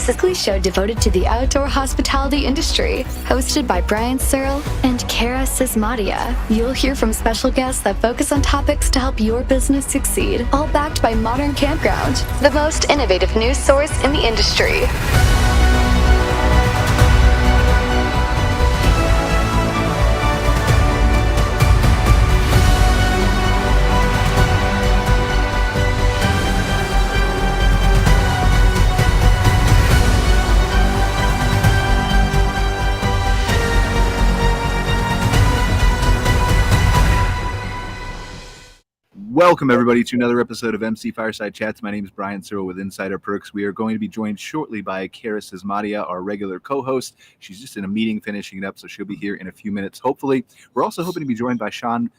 weekly show devoted to the outdoor hospitality industry, hosted by Searl and Cara Csizmadia. You'll hear from special guests that focus on topics to help your business succeed, all backed by Modern Campground, the most innovative news source in the industry. Welcome, everybody, to another episode of MC Fireside Chats. My name is Searl with Insider Perks. We are going to be joined shortly by Cara Csizmadia, our regular co-host. She's just in a meeting finishing it up, so she'll be here in a few minutes, hopefully. We're also hoping to be joined by Sean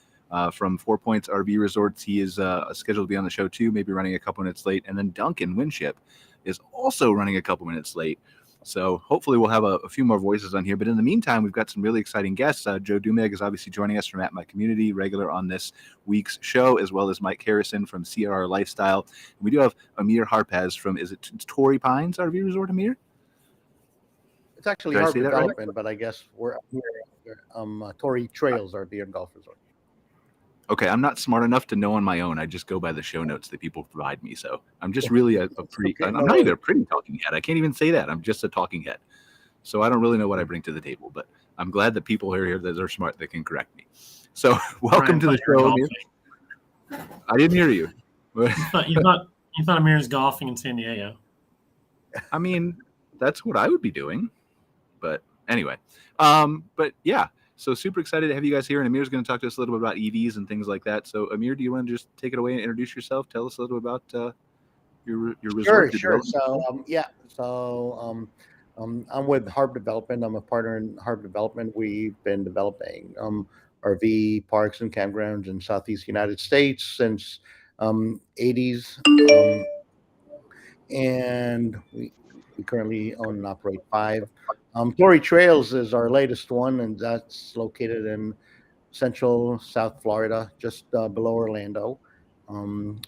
from 4 Points RV Resorts. He is scheduled to be on the show, too, maybe running a couple minutes late. And then Duncan, Winship, is also running a couple minutes late. So hopefully we'll have a few more voices on here. But in the meantime, we've got some really exciting guests. Joe Duemig is obviously joining us from At My Community, regular on this week's show, as well as Mike Harrison from CRR Lifestyle. And we do have Amir Harpaz from, is it Torrey Pines RV Resort, Amir? It's actually Harp Development, right? But I guess we're up here. Torrey Trails RV and Golf Resort. Okay, I'm not smart enough to know on my own. I just go by the show notes that people provide me. So I'm just really a pretty, okay, I'm not even a pretty talking head. I can't even say that. I'm just a talking head. So I don't really know what I bring to the table, but I'm glad that people are here that are smart that can correct me. So welcome to the show, Amir. I didn't hear you. You thought Amir's golfing in San Diego. I mean, that's what I would be doing. But anyway, but yeah. So super excited to have you guys here, and Amir's going to talk to us a little bit about EVs and things like that. So Amir, do you want to just take it away and introduce yourself? Tell us a little bit about your resort. Sure. So I'm with Harp Development. I'm a partner in Harp Development. We've been developing RV parks and campgrounds in Southeast United States since 80s, and we currently own and operate 5. Torrey Trails is our latest one, and that's located in central South Florida, just below Orlando. When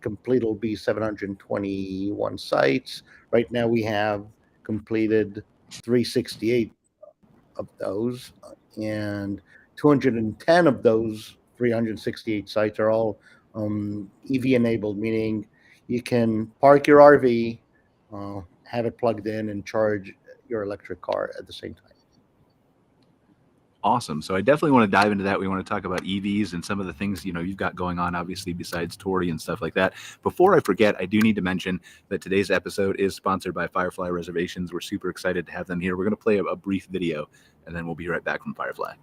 complete, it'll be 721 sites. Right now, we have completed 368 of those, and 210 of those 368 sites are all EV enabled, meaning you can park your RV, have it plugged in, and charge your electric car at the same time. Awesome. So I definitely want to dive into that. We want to talk about EVs and some of the things, you've got going on, obviously, besides Torrey and stuff like that. Before I forget, I do need to mention that today's episode is sponsored by Firefly Reservations. We're super excited to have them here. We're going to play a brief video, and then we'll be right back from Firefly.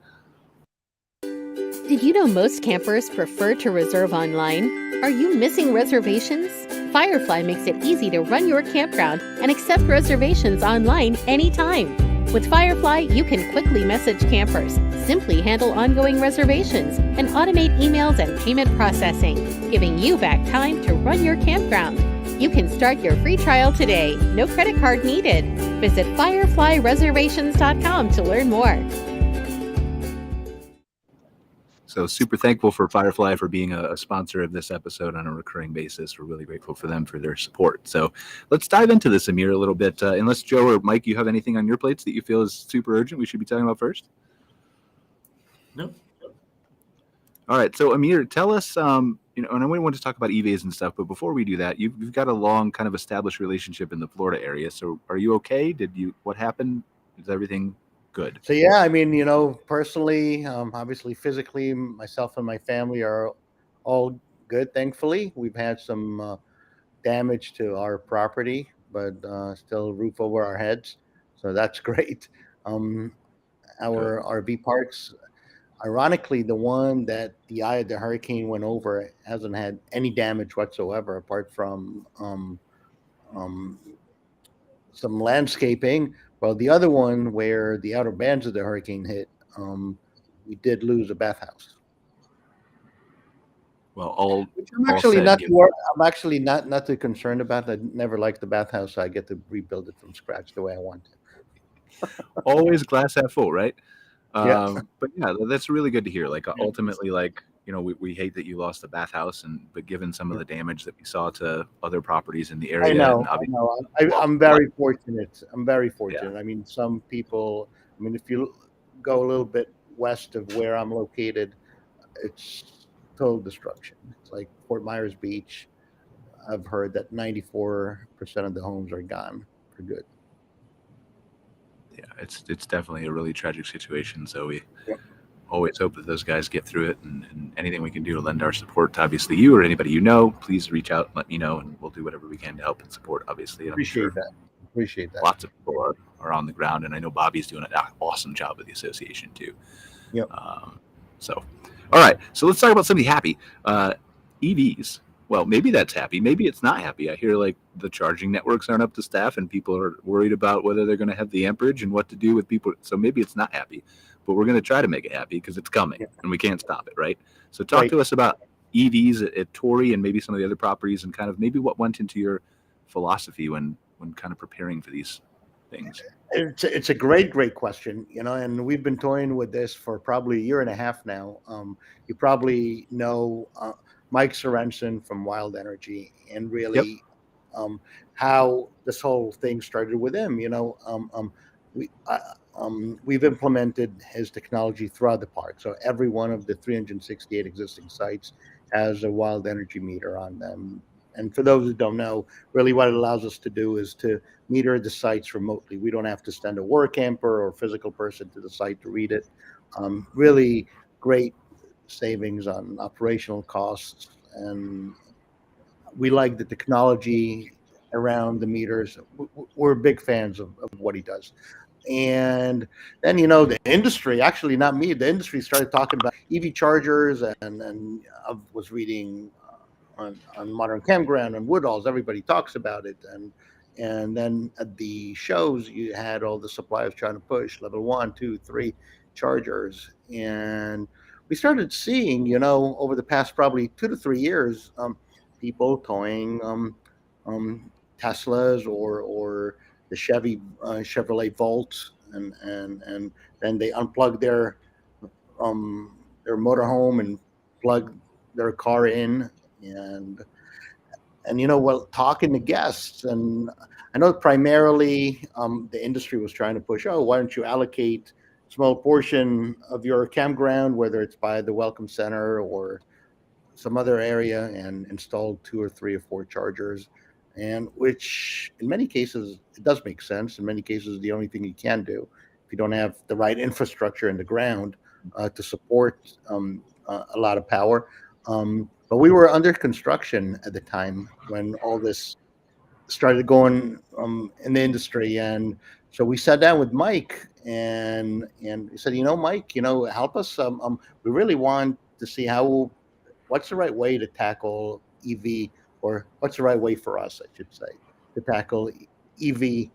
Did you know most campers prefer to reserve online? Are you missing reservations? Firefly makes it easy to run your campground and accept reservations online anytime. With Firefly, you can quickly message campers, simply handle ongoing reservations, and automate emails and payment processing, giving you back time to run your campground. You can start your free trial today. No credit card needed. Visit fireflyreservations.com to learn more. So super thankful for Firefly for being a sponsor of this episode on a recurring basis. We're really grateful for them for their support. So let's dive into this, Amir, a little bit. Unless Joe or Mike, you have anything on your plates that you feel is super urgent we should be talking about first? Nope. All right. So Amir, tell us, and I want to talk about EVs and stuff, but before we do that, you've got a long kind of established relationship in the Florida area. So are you okay? What happened? Is everything good? So yeah, I mean, personally, obviously, physically, myself and my family are all good. Thankfully, we've had some damage to our property, but still a roof over our heads, so that's great. Our RV parks, ironically, the one that the eye of the hurricane went over hasn't had any damage whatsoever, apart from some landscaping. Well, the other one where the outer bands of the hurricane hit, we did lose a bathhouse. Well, I'm actually not too concerned about. I never liked the bathhouse, so I get to rebuild it from scratch the way I want to. Always glass half full, right? Yeah. But yeah, that's really good to hear. Like ultimately, like we hate that you lost the bathhouse, but given some of the damage that we saw to other properties in the I area, know, and I obviously, know. I'm very fortunate. I'm very yeah, fortunate. I mean, some people. I mean, if you go a little bit west of where I'm located, it's total destruction. It's like Fort Myers Beach. I've heard that 94% of the homes are gone for good. yeah, it's definitely a really tragic situation. So we Yep. always hope that those guys get through it, and anything we can do to lend our support to obviously you or anybody please reach out and let me know, and we'll do whatever we can to help and support, obviously. And I'm Appreciate sure that. Appreciate that. lots of people are on the ground, and I know Bobby's doing an awesome job with the association too. Yep. So, all right, so let's talk about something happy. EVs. Well, maybe that's happy. Maybe it's not happy. I hear like the charging networks aren't up to staff, and people are worried about whether they're going to have the amperage and what to do with people. So maybe it's not happy, but we're going to try to make it happy because it's coming, and we can't stop it, right? So talk Right. to us about EVs at Torrey and maybe some of the other properties, and kind of maybe what went into your philosophy when kind of preparing for these things. It's a great question, and we've been toying with this for probably a year and a half now. You probably know Mike Sorensen from Wild Energy, and really how this whole thing started with him. We've implemented his technology throughout the park, so every one of the 368 existing sites has a Wild Energy meter on them. And for those who don't know, really what it allows us to do is to meter the sites remotely. We don't have to send a work camper or physical person to the site to read it. Really great savings on operational costs, and we like the technology around the meters. We're big fans of what he does. And then the industry, actually not me, the industry started talking about EV chargers, and I was reading on Modern Campground and Woodall's, everybody talks about it, and then at the shows you had all the suppliers trying to push level 1, 2, 3 chargers, and we started seeing over the past probably 2 to 3 years people towing Teslas or the Chevrolet Volt, and then they unplug their motorhome and plug their car in, and talking to guests, and I know primarily the industry was trying to push, why don't you allocate a small portion of your campground, whether it's by the welcome center or some other area, and install 2 or 3 or 4 chargers, and which in many cases it does make sense. In many cases, the only thing you can do if you don't have the right infrastructure in the ground to support a lot of power. But we were under construction at the time when all this started going in the industry, and so we sat down with Mike, and he said, Mike, help us. We really want to see what's the right way to tackle EV, or what's the right way for us, I should say, to tackle EV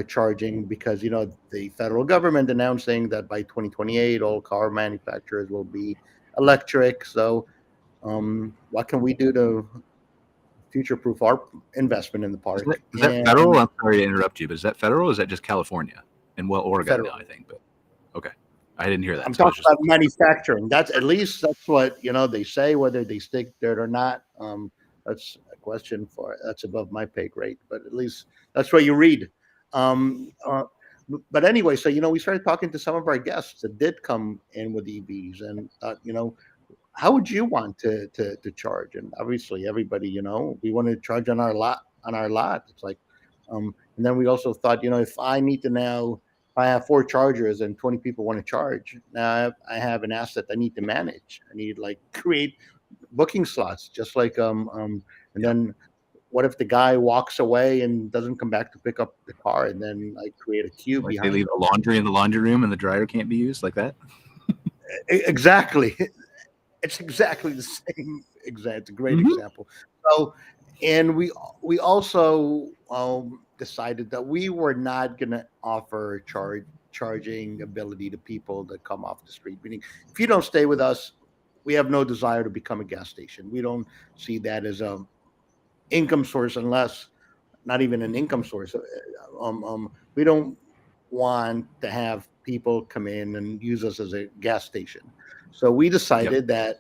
charging, because the federal government announcing that by 2028 all car manufacturers will be electric. So what can we do to future-proof our investment in the park? Is that federal? I'm sorry to interrupt you, but is that federal or is that just California? And Oregon federal. now, I think. But okay, I didn't hear that. I'm talking about manufacturing. That's what they say. Whether they stick to it or not, that's a question that's above my pay grade. But at least that's what you read. But anyway, so we started talking to some of our guests that did come in with EVs, and how would you want to charge? And obviously, everybody, we want to charge on our lot. It's like, and then we also thought, if I have 4 chargers and 20 people want to charge, now I have an asset I need to manage. I need create booking slots, just like and then what if the guy walks away and doesn't come back to pick up the car, and then create a queue behind? They leave the laundry in the laundry room and the dryer can't be used like that. Exactly. It's exactly the same. It's a great example. So, and we also decided that we were not going to offer charging ability to people that come off the street. Meaning, if you don't stay with us, we have no desire to become a gas station. We don't see that as a income source, unless not even an income source. We don't want to have people come in and use us as a gas station. So we decided that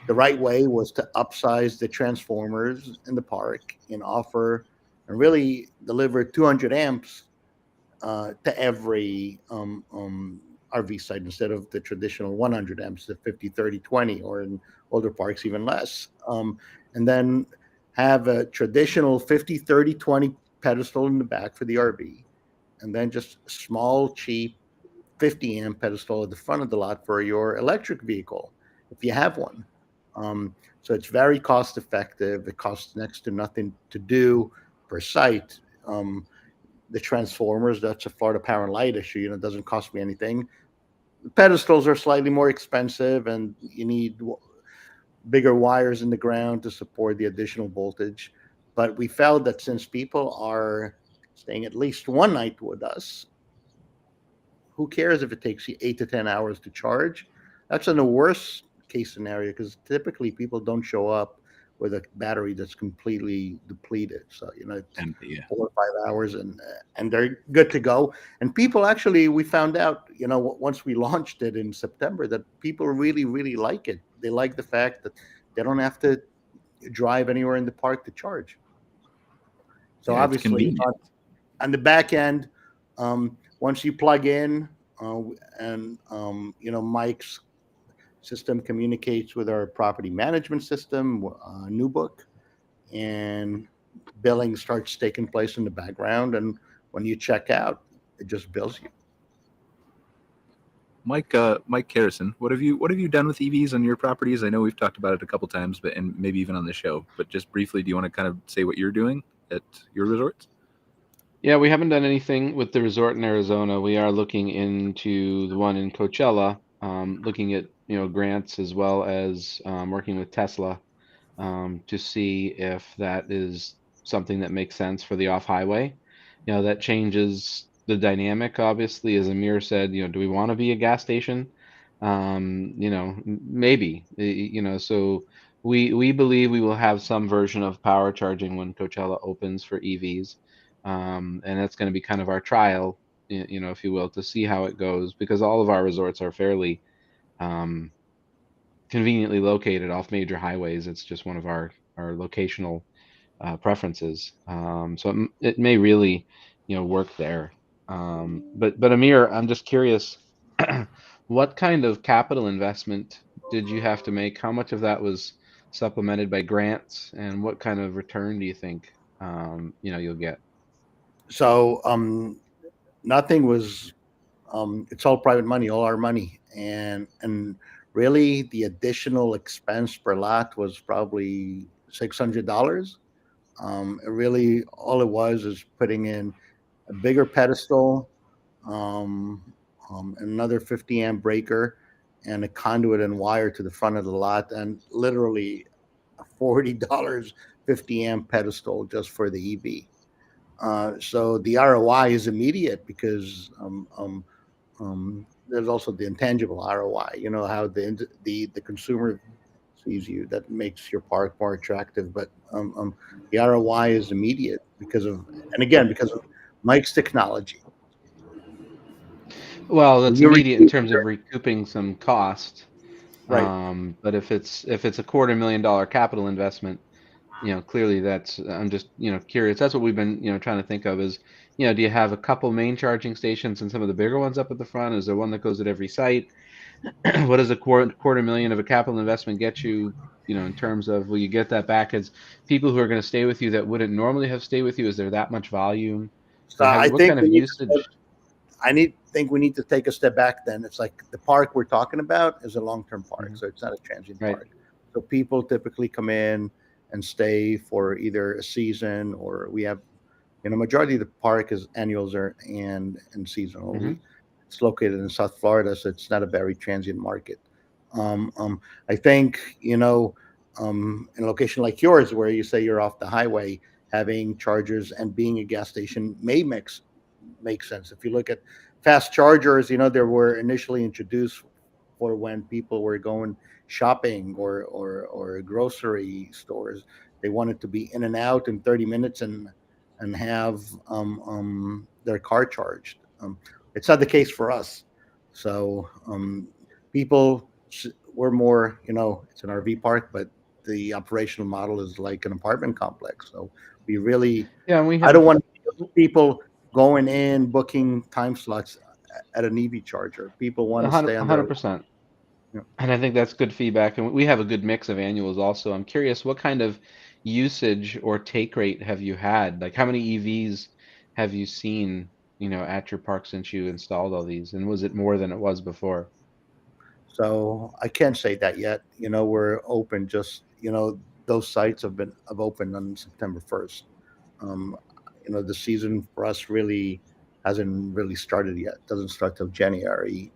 the right way was to upsize the transformers in the park and offer and really deliver 200 amps to every RV site instead of the traditional 100 amps, the 50, 30, 20, or in older parks, even less. And then have a traditional 50, 30, 20 pedestal in the back for the RV. And then just small, cheap 50 amp pedestal at the front of the lot for your electric vehicle, if you have one. So it's very cost effective. It costs next to nothing to do per site. The transformers, that's a Florida Power and Light issue. It doesn't cost me anything. The pedestals are slightly more expensive, and you need bigger wires in the ground to support the additional voltage. But we felt that since people are staying at least one night with us, who cares if it takes you 8 to 10 hours to charge? That's in the worst case scenario, because typically people don't show up with a battery that's completely depleted. So, it's empty, 4 or 5 hours and they're good to go. And people actually, we found out, once we launched it in September, that people really, really like it. They like the fact that they don't have to drive anywhere in the park to charge. So obviously on the back end, once you plug in Mike's system communicates with our property management system, New Book, and billing starts taking place in the background. And when you check out, it just bills you. Mike Carrison, what have you done with EVs on your properties? I know we've talked about it a couple times, and maybe even on the show. But just briefly, do you want to kind of say what you're doing at your resorts? Yeah, we haven't done anything with the resort in Arizona. We are looking into the one in Coachella, looking at grants as well as working with Tesla to see if that is something that makes sense for the off-highway. That changes the dynamic, obviously, as Amir said. Do we want to be a gas station? Maybe. So we believe we will have some version of power charging when Coachella opens for EVs. And that's going to be kind of our trial, if you will, to see how it goes, because all of our resorts are fairly conveniently located off major highways. It's just one of our locational preferences. So it may really, work there. But Amir, I'm just curious, what kind of capital investment did you have to make? How much of that was supplemented by grants, and what kind of return do you think you'll get? So nothing was. It's all private money, all our money, and really the additional expense per lot was probably $600. Really, all it was is putting in a bigger pedestal, another 50 amp breaker, and a conduit and wire to the front of the lot, and literally a $40 50 amp pedestal just for the EV. So the ROI is immediate because there's also the intangible ROI. How the consumer sees you, that makes your park more attractive. But the ROI is immediate because of Mike's technology. Well, that's immediate in terms of recouping some cost. Right. But if it's a $250,000 capital investment, clearly I'm just, curious. That's what we've been, trying to think of is, do you have a couple main charging stations and some of the bigger ones up at the front? Is there one that goes at every site? What does a $250,000 of a capital investment get you, in terms of, will you get that back as people who are going to stay with you that wouldn't normally have stayed with you? Is there that much volume? So What kind of usage? think we need to take a step back then. It's like the park we're talking about is a long-term park. Mm-hmm. So it's not a transient Right. park. So people typically come in and stay for either a season, or we have, majority of the park is annuals and seasonal. Mm-hmm. It's located in South Florida, so it's not a very transient market. I think, in a location like yours, where you say you're off the highway, having chargers and being a gas station may make sense. If you look at fast chargers, they were initially introduced for when people were going shopping or grocery stores. They wanted to be in and out in 30 minutes and have their car charged. It's not the case for us. So people we're more, it's an RV park, but the operational model is like an apartment complex. So we really, Yeah, and we I have don't want people going in booking time slots at an EV charger. People want to stay on their 100%. Yeah. And I think that's good feedback. And we have a good mix of annuals also. I'm curious, what kind of usage or take rate have you had? Like, how many EVs have you seen, at your park since you installed all these? And was it more than it was before? So I can't say that yet. We're open. Just those sites have opened on September 1st. Um, the season for us really hasn't really started yet. Doesn't start till January.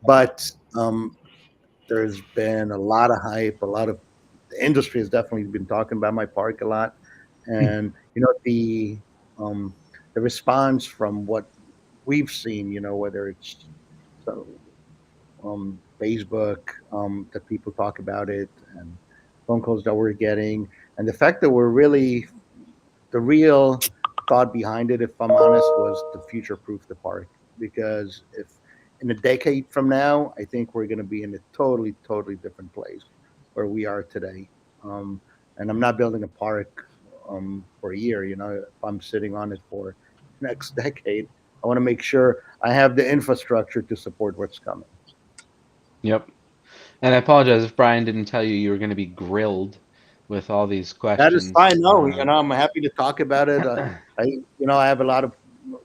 But there's been a lot of hype. A lot of the industry has definitely been talking about my park a lot, and the response from what we've seen. Whether it's so Facebook, that people talk about it, and phone calls that we're getting, and the fact that we're really the real thought behind it, if I'm honest, was to future-proof the park. Because if in a decade from now, I think we're going to be in a totally, totally different place where we are today. Um, and I'm not building a park for a year. If I'm sitting on it for the next decade, I want to make sure I have the infrastructure to support what's coming. Yep. And I apologize if Brian didn't tell you you were going to be grilled with all these That is questions. fine. No, I'm happy to talk about it. I have a lot of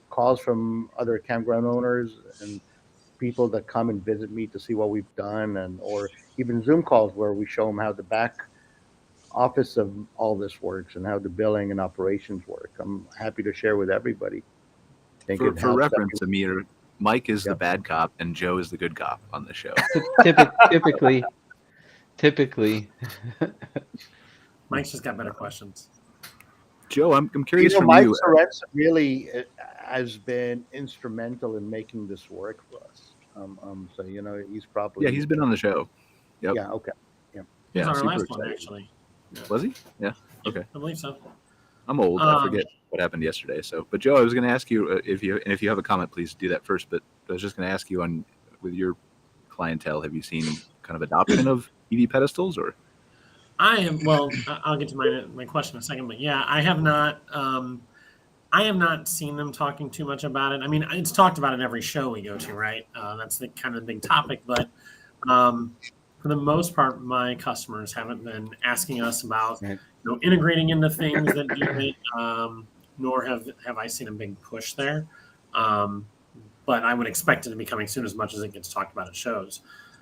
calls from other campground owners and people that come and visit me to see what we've done, or even Zoom calls where we show them how the back office of all this works and how the billing and operations work. I'm happy to share with everybody. For reference, Amir, Mike is the bad cop and Joe is the good cop on the show. Typically. Mike's just got better questions. Joe, I'm curious from Mike you. Sorensen really has been instrumental in making this work for us. So he's probably he's been on the show. Yep. Yeah. Okay. He was on our last one, excited. actually. Was he? Yeah. Okay. I believe so. I'm old. I forget what happened yesterday. So, but Joe, I was going to ask you if you have a comment, please do that first. But I was just going to ask you with your clientele, have you seen kind of adoption of EV pedestals or? I'll get to my question in a second, but yeah, I have not seen them talking too much about it. I mean, it's talked about in every show we go to, right? That's the kind of the big topic, but for the most part, my customers haven't been asking us about integrating into things that do it, nor have I seen a big push there. But I would expect it to be coming soon as much as it gets talked about at shows.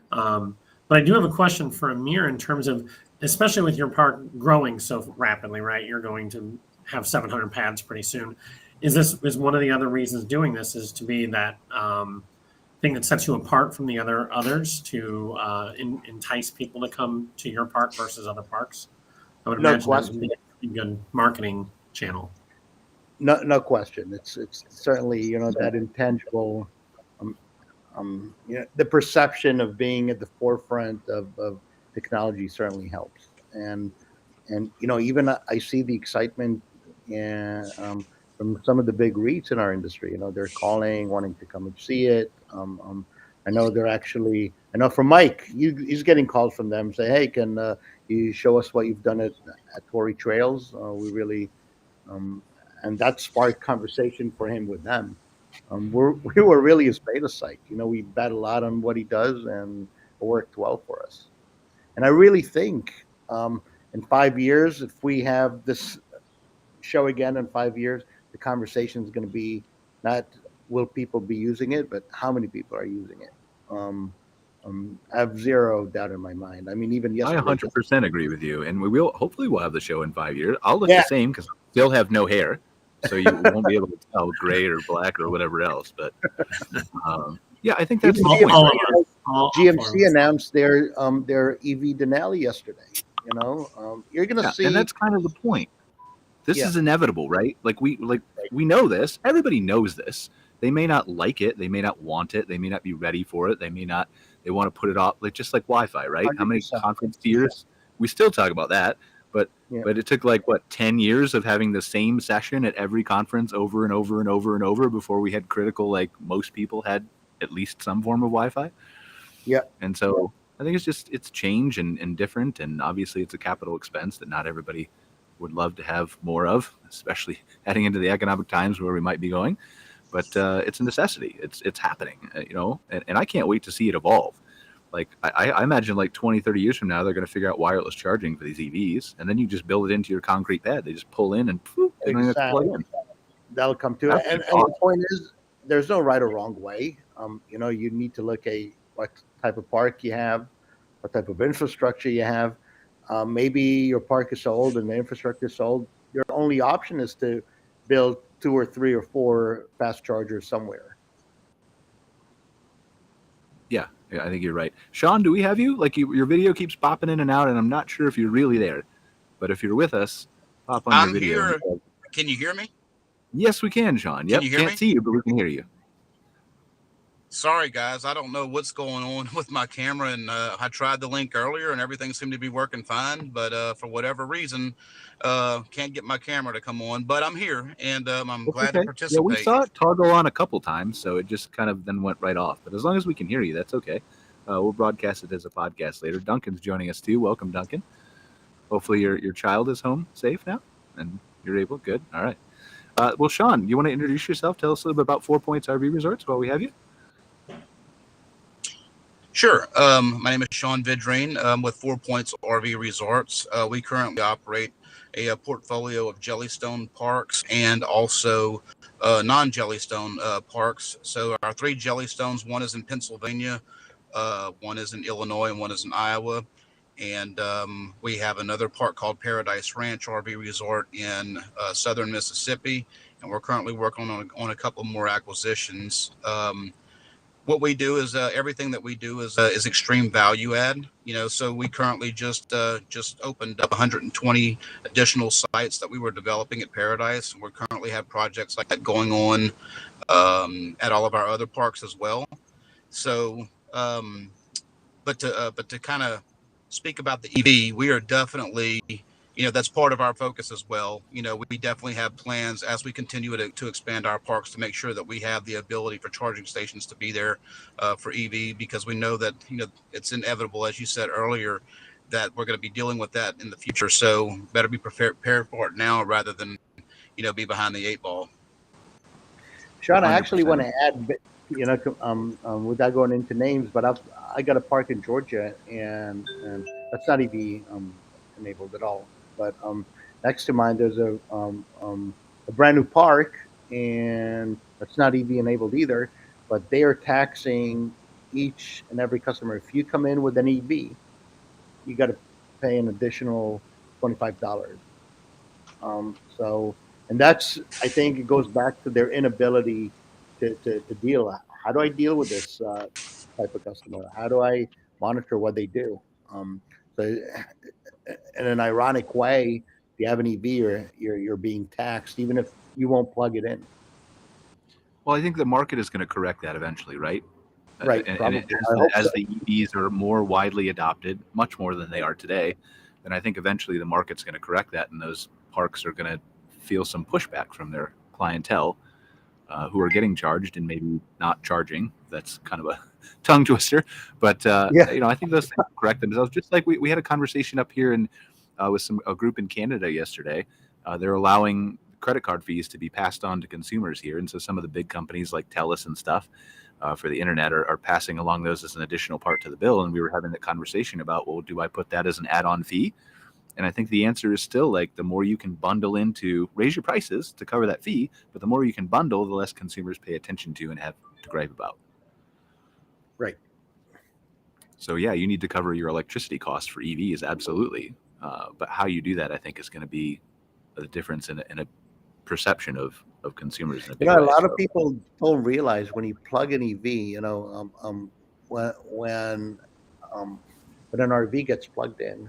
But I do have a question for Amir in terms of, especially with your park growing so rapidly, right? You're going to have 700 pads pretty soon. Is one of the other reasons doing this is to be that thing that sets you apart from the others to entice people to come to your park versus other parks? I would imagine that would be a good marketing channel. No question. It's certainly that intangible, the perception of being at the forefront of technology certainly helps, and even I see the excitement from some of the big REITs in our industry. They're calling, wanting to come and see it. I know from Mike, he's getting calls from them say, hey, can you show us what you've done at Torrey Trails? We really, and that sparked conversation for him with them. We were really his beta site. We bet a lot on what he does, and it worked well for us. And I really think in 5 years, if we have this show again in 5 years, the conversation is going to be not will people be using it, but how many people are using it. I have zero doubt in my mind. I mean, even yesterday. I 100% agree with you, and hopefully we'll have the show in 5 years. I'll look the same because I still have no hair, so you won't be able to tell gray or black or whatever else. But I think that's the point. GMC announced their EV Denali yesterday. You're going to see, and that's kind of the point. This is inevitable, right? We know this. Everybody knows this. They may not like it. They may not want it. They may not be ready for it. They want to put it off, just like Wi-Fi, right? 100%. How many conference years? We still talk about that, but it took 10 years of having the same session at every conference over and over and over and over before we had critical, most people had at least some form of Wi-Fi. Yeah. And so I think it's change and different, and obviously it's a capital expense that not everybody would love to have more of, especially heading into the economic times where we might be going. But it's a necessity. It's happening, and I can't wait to see it evolve. Like I imagine like 20, 30 years from now, they're going to figure out wireless charging for these EVs, and then you just build it into your concrete pad. They just pull in and poof, they don't even have to plug in. That'll come to it. And the point is, there's no right or wrong way. You need to look at what type of park you have, what type of infrastructure you have. Maybe your park is so old and the infrastructure is so old. Your only option is to build 2 or 3 or 4 fast chargers somewhere. Yeah, I think you're right. Sean, do we have you? Like your video keeps popping in and out, and I'm not sure if you're really there. But if you're with us, pop on your video. Here. Can you hear me? Yes, we can, Sean. Yep, can't see you, but we can hear you. Sorry, guys. I don't know what's going on with my camera, and I tried the link earlier, and everything seemed to be working fine. But for whatever reason, can't get my camera to come on. But I'm here, and I'm glad to participate. Yeah, we saw it toggle on a couple times, so it just kind of then went right off. But as long as we can hear you, that's okay. We'll broadcast it as a podcast later. Duncan's joining us too. Welcome, Duncan. Hopefully your child is home safe now, and you're able. Good. All right. Well, Sean, you want to introduce yourself? Tell us a little bit about 4 Points RV Resorts while we have you. Sure. My name is Sean Vidrine with 4 Points RV Resorts. We currently operate a portfolio of Jellystone parks and also non-Jellystone parks. So our 3 Jellystones, one is in Pennsylvania, one is in Illinois, and one is in Iowa. And we have another park called Paradise Ranch RV Resort in southern Mississippi. And we're currently working on a couple more acquisitions. What we do is everything that we do is extreme value add. So we currently just opened up 120 additional sites that we were developing at Paradise, and we currently have projects like that going on at all of our other parks as well. So, but to kind of speak about the EV, we are definitely, that's part of our focus as well. We definitely have plans as we continue to expand our parks to make sure that we have the ability for charging stations to be there for EV, because we know that, it's inevitable, as you said earlier, that we're going to be dealing with that in the future. So better be prepared for it now rather than, be behind the 8 ball. Sean, I actually want to add, without going into names, but I got a park in Georgia, and that's not EV enabled at all. But next to mine, there's a brand new park, and that's not EV enabled either. But they are taxing each and every customer. If you come in with an EV, you got to pay an additional $25. And that's, I think, it goes back to their inability to deal. How do I deal with this type of customer? How do I monitor what they do? So, in an ironic way, if you have an EV, you're being taxed, even if you won't plug it in. Well, I think the market is going to correct that eventually, right? Right. And as the EVs are more widely adopted, much more than they are today, then I think eventually the market's going to correct that, and those parks are going to feel some pushback from their clientele who are getting charged and maybe not charging. That's kind of a tongue twister, but I think those things correct themselves. Just like we had a conversation up here with a group in Canada yesterday. They're allowing credit card fees to be passed on to consumers here, and so some of the big companies like TELUS and stuff for the internet are passing along those as an additional part to the bill. And we were having that conversation about, well, do I put that as an add-on fee? And I think the answer is still like the more you can bundle into, raise your prices to cover that fee, but the more you can bundle, the less consumers pay attention to and have to gripe about. Right. So yeah, you need to cover your electricity costs for EVs, absolutely. But how you do that, I think, is going to be a difference in a perception of consumers. In a lot of people don't realize when you plug an EV, when an RV gets plugged in,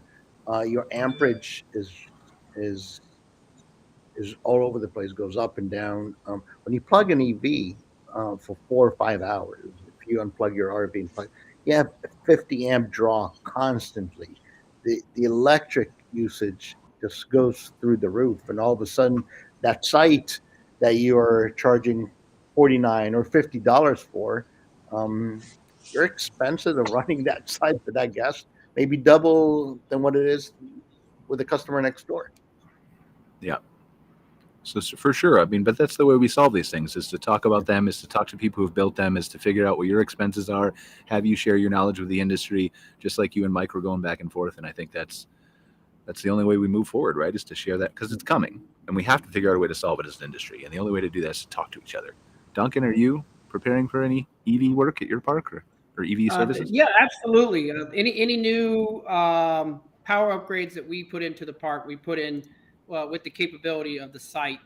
your amperage is all over the place, goes up and down. When you plug an EV for 4 or 5 hours, if you unplug your RV and plug, you have 50 amp draw constantly. The electric usage just goes through the roof, and all of a sudden, that site that you are charging $49 or $50 for your expenses of running that site for that guest may be double than what it is with the customer next door. Yeah. So for sure, I mean, but that's the way we solve these things, is to talk about them, is to talk to people who've built them, is to figure out what your expenses are, have you share your knowledge with the industry, just like you and Mike were going back and forth. And I think that's the only way we move forward, right? Is to share that, because it's coming and we have to figure out a way to solve it as an industry. And the only way to do that is to talk to each other. Duncan, are you preparing for any EV work at your park or EV services? Yeah, absolutely. Any new power upgrades that we put into the park, we put in with the capability of the site,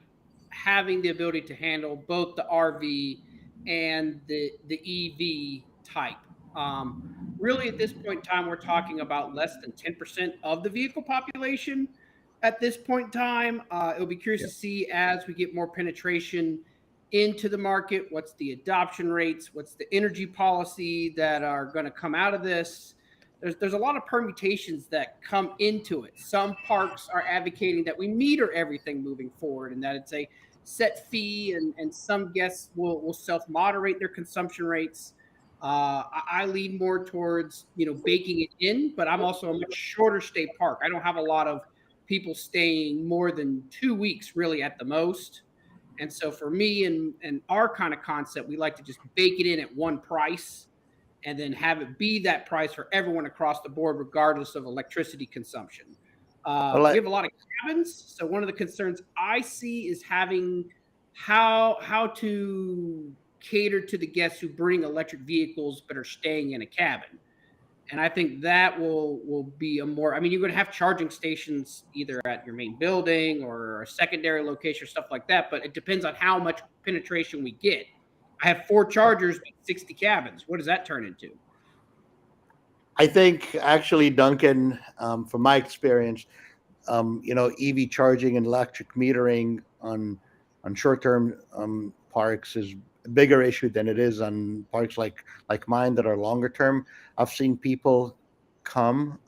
having the ability to handle both the RV and the EV type. Really, at this point in time, we're talking about less than 10% of the vehicle population at this point in time. It'll be curious to see as we get more penetration into the market, what's the adoption rates, what's the energy policy that are going to come out of this. There's a lot of permutations that come into it. Some parks are advocating that we meter everything moving forward and that it's a set fee, and some guests will self-moderate their consumption rates. I lean more towards, baking it in, but I'm also a much shorter stay park. I don't have a lot of people staying more than 2 weeks really at the most. And so for me and our kind of concept, we like to just bake it in at one price and then have it be that price for everyone across the board, regardless of electricity consumption. We have a lot of cabins. So one of the concerns I see is having how to cater to the guests who bring electric vehicles but are staying in a cabin. And I think that will be a more, I mean, you're going to have charging stations either at your main building or a secondary location or stuff like that, but it depends on how much penetration we get. I have 4 chargers, 60 cabins. What does that turn into? I think actually, Duncan, from my experience, EV charging and electric metering on short-term parks is a bigger issue than it is on parks like mine that are longer term. I've seen people come,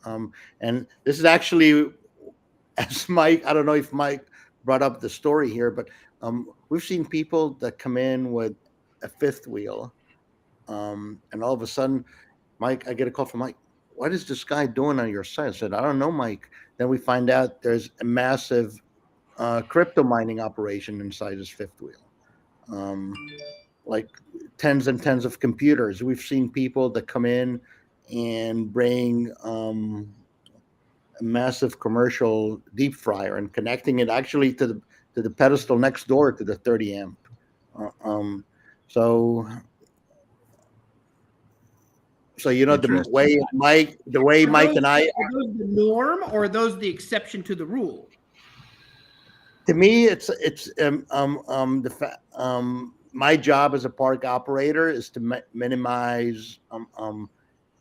and this is actually, as Mike, I don't know if Mike brought up the story here, but we've seen people that come in with a fifth wheel, and all of a sudden, Mike, I get a call from Mike. What is this guy doing on your site? I said, I don't know, Mike. Then we find out there's a massive crypto mining operation inside his fifth wheel. Like tens and tens of computers. We've seen people that come in and bring a massive commercial deep fryer and connecting it actually to the pedestal next door to the 30 amp. So the way Mike and I are those the norm, or are those the exception to the rule? To me, it's my job as a park operator is to minimize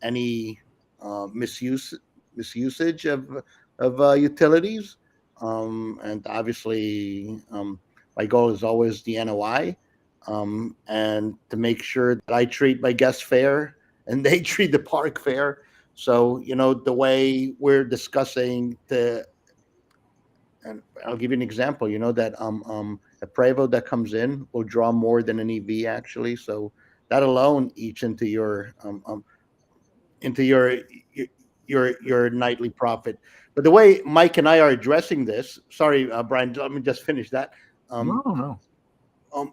any misusage of utilities, and obviously my goal is always the NOI, and to make sure that I treat my guests fair and they treat the park fair. So the way we're discussing and I'll give you an example. That a Prevost that comes in will draw more than an EV actually. So that alone eats into your nightly profit. But the way Mike and I are addressing this, sorry, Brian, let me just finish that. No.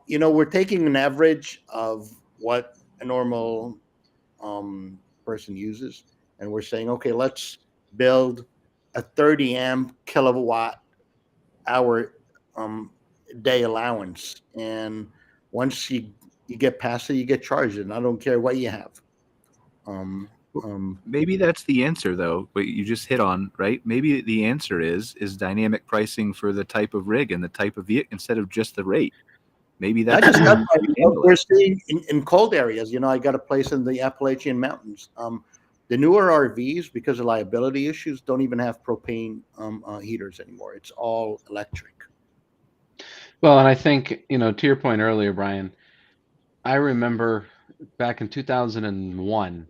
We're taking an average of what a normal person uses, and we're saying, okay, let's build a 30 amp kilowatt hour day allowance, and once you get past it, you get charged, and I don't care what you have. Maybe that's the answer, though. What you just hit on, right? Maybe the answer is dynamic pricing for the type of rig and the type of vehicle instead of just the rate. Maybe that's we're seeing in cold areas. I got a place in the Appalachian Mountains. The newer RVs, because of liability issues, don't even have propane heaters anymore. It's all electric. Well, and I think, to your point earlier, Brian, I remember back in 2001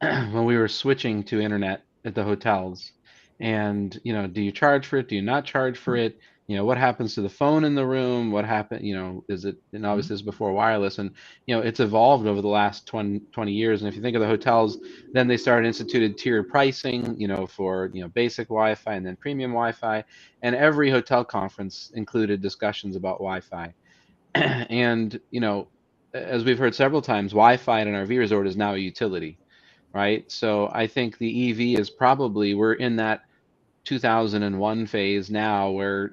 when we were switching to internet at the hotels, and, do you charge for it? Do you not charge for it? What happens to the phone in the room? What happened, is it, and obviously this is before wireless, and, it's evolved over the last 20 years. And if you think of the hotels, then they started instituted tiered pricing, for, basic Wi-Fi and then premium Wi-Fi. And every hotel conference included discussions about Wi-Fi. And, as we've heard several times, Wi-Fi at an RV resort is now a utility, right? So I think the EV is probably, we're in that 2001 phase now where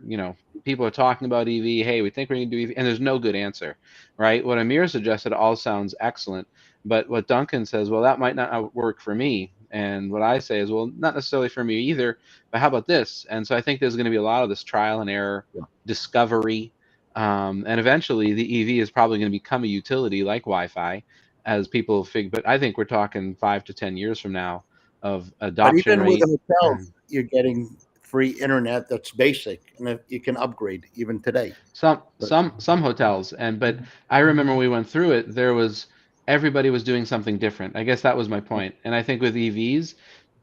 people are talking about EV. Hey, we think we're going to do EV, and there's no good answer, right? What Amir suggested all sounds excellent, but what Duncan says, well, that might not work for me, and what I say is, well, not necessarily for me either, but how about this? And so I think there's going to be a lot of this trial and error, discovery, and eventually the EV is probably going to become a utility like Wi-Fi as people figure. But I think we're talking 5 to 10 years from now of But adoption even with rate. the hotels, you're getting free internet that's basic, and you can upgrade even today. Some hotels, but I remember when we went through it, everybody was doing something different. I guess that was my point. And I think with EVs,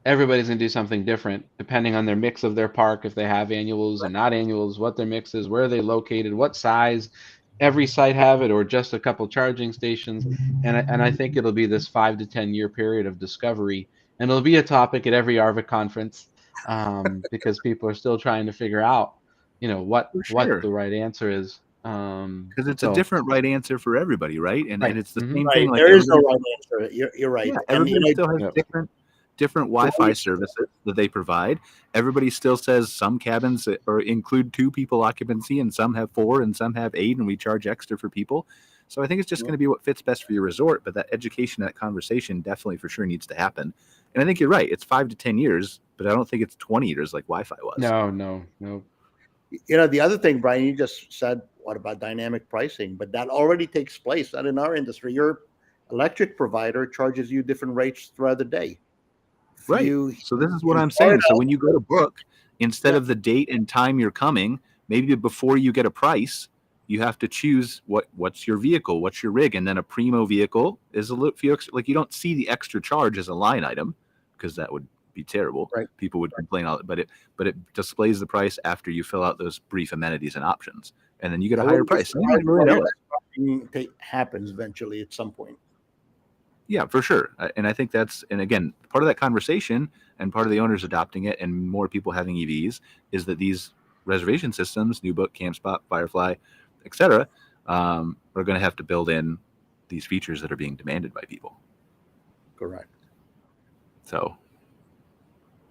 everybody's gonna do something different depending on their mix of their park, if they have annuals and not annuals, what their mix is, where they located, what size. Every site have it, or just a couple charging stations. And I think it'll be this 5 to 10 year period of discovery, and it'll be a topic at every ARVIC conference, because people are still trying to figure out, what the right answer is. Because it's a different right answer for everybody, right? And it's the same Right. thing. Like There is no right answer. You're right. Yeah, And, everybody still has different Wi-Fi services that they provide. Everybody still says some cabins include 2 people occupancy, and some have 4, and some have 8, and we charge extra for people. So I think it's just going to be what fits best for your resort. But that education, that conversation, definitely for sure needs to happen. And I think you're right. It's 5 to 10 years, but I don't think it's 20 years like Wi-Fi was. No. The other thing, Brian, you just said, what about dynamic pricing? But that already takes place. That in our industry, your electric provider charges you different rates throughout the day. Right. So this is what I'm saying. So when you go to book, instead of the date and time you're coming, maybe before you get a price, you have to choose what's your vehicle, what's your rig, and then a primo vehicle is a little like you don't see the extra charge as a line item, because that would be terrible. Right. People would complain all, but it displays the price after you fill out those brief amenities and options, and then you get a higher price. It happens eventually at some point. Yeah, for sure. And I think and again, part of that conversation and part of the owners adopting it and more people having EVs is that these reservation systems, NewBook, CampSpot, Firefly, etc., are going to have to build in these features that are being demanded by people. Correct. So,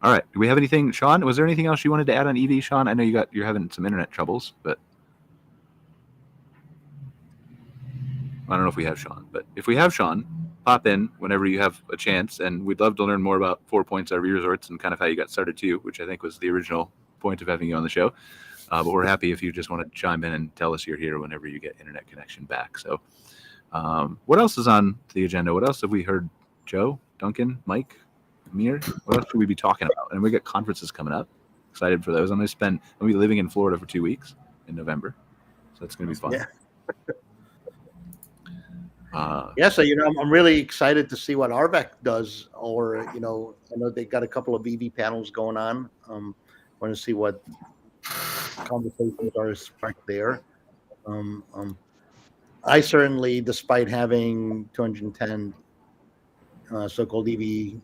all right. Do we have anything, Sean? Was there anything else you wanted to add on EV, Sean? I know you're having some internet troubles, but I don't know if we have Sean. But if we have Sean, pop in whenever you have a chance, and we'd love to learn more about 4 Points RV Resorts and kind of how you got started too, which I think was the original point of having you on the show. But we're happy if you just want to chime in and tell us you're here whenever you get internet connection back. So what else is on the agenda? What else have we heard? Joe, Duncan, Mike, Amir? What else should we be talking about? And we got conferences coming up. Excited for those. I'm going to be living in Florida for 2 weeks in November. So it's going to be fun. Yeah. So I'm really excited to see what RVEC does, or I know they got a couple of EV panels going on. Want to see what conversations are sparked there. I certainly, despite having 210 so-called EV